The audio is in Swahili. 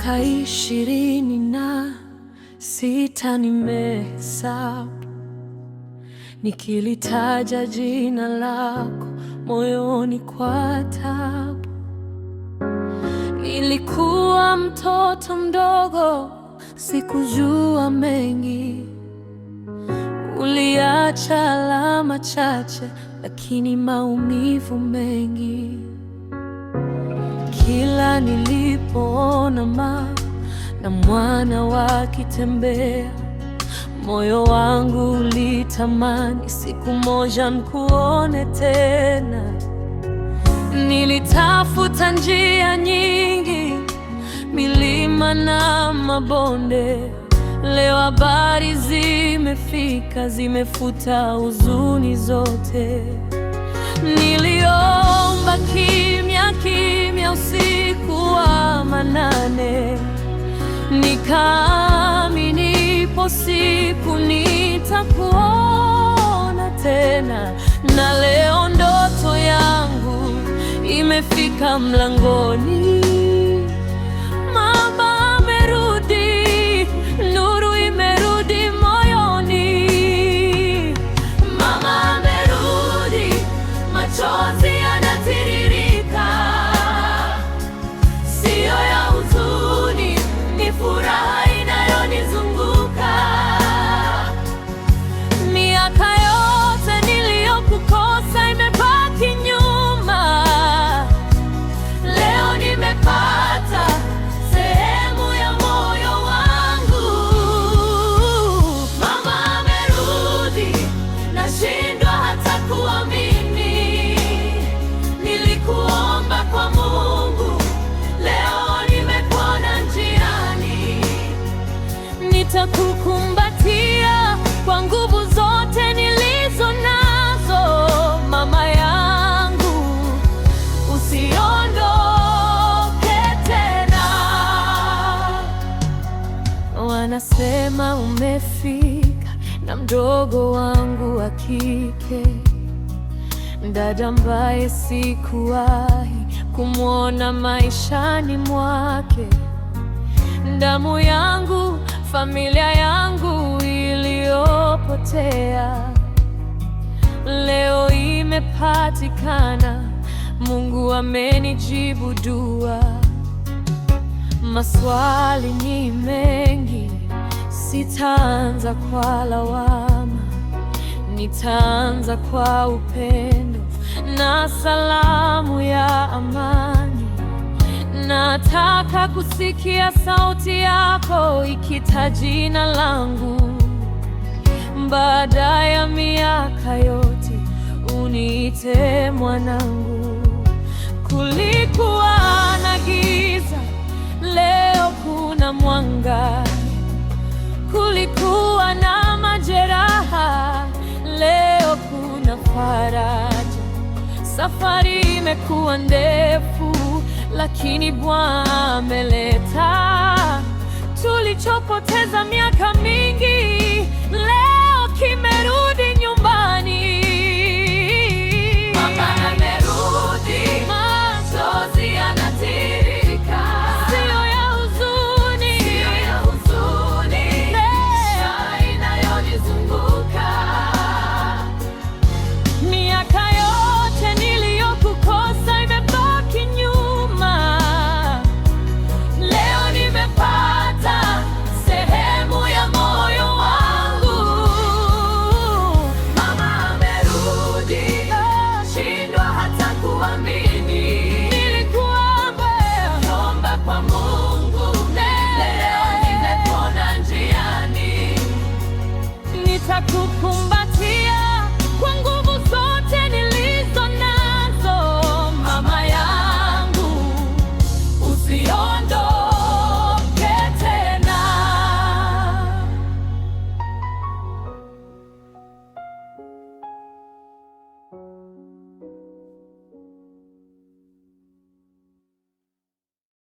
Miaka 26 nimehesabu, nikilitaja jina lako moyoni kwa taabu. Nilikuwa mtoto mdogo, sikujua mengi. Uliacha alama chache, lakini maumivu mengi. Kila nilipoona mama na mwana wakitembea, moyo wangu ulitamani siku moja nikuone tena. Nilitafuta njia nyingi, milima na mabonde. Leo habari zimefika, zimefuta huzuni zote. Niliomba kimya kimya usiku wa manane, nikaamini ipo siku nitakuona tena. Na leo ndoto yangu imefika mlangoni. Mama amerudi, nuru imerudi moyoni. Mama amerudi, machozi yanatiririka, sio ya huzuni, ni furaha inayonizunguka. Miaka yote niliyokukosa imebaki nyuma. Leo nimepata sehemu ya moyo wangu. Mama amerudi, nashindwa hata kuamini. Nilikuomba kwa Mungu, leo nimekuona njiani. Nitakukumbatia kwa nguvu zote nilizo nazo. Mama yangu, usiondoke tena. Wanasema umefika na mdogo wangu wa kike, dada ambaye sikuwahi kumwona maishani mwake. Damu yangu, familia yangu iliyopotea, leo imepatikana. Mungu amenijibu dua. Maswali ni mengi, sitaanza kwa lawama, nitaanza kwa upendo na salamu ya amani. Nataka kusikia sauti yako ikita jina langu. Baada ya miaka yote uniite mwanangu. Kulikuwa na giza, leo kuna mwanga. Kulikuwa na majeraha, leo kuna faraja. Safari imekuwa ndefu, lakini Bwana ameleta. Tulichopoteza miaka mingi, leo kimerudi nyumbani. Mama amerudi, machozi yanatiririka, sio ya huzuni, sio ya huzuni, furaha inayonizunguka. Miaka yote niliyokukosa imebaki nyuma. Leo nimepata sehemu ya moyo wangu. Mama amerudi, shindwa hata kuamini. Nilikuomba kwa Mungu, leo nimekuona njiani. Nitakukumbatia